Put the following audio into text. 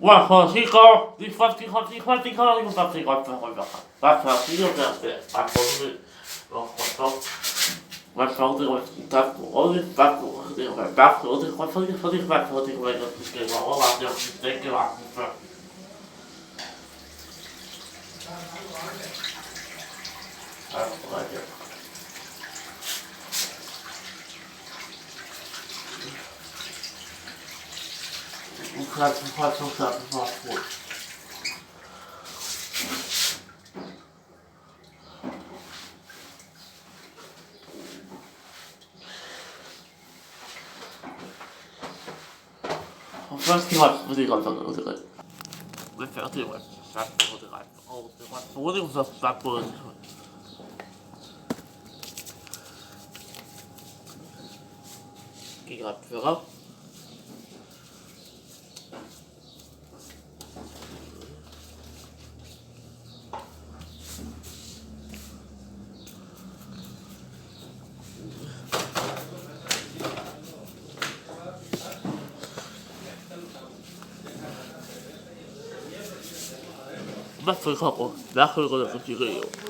Wow, First thing was really got the refererte was that for the right. Oh, the one for the was that for gik ret før. Hvad for kommer? Hvad for går der for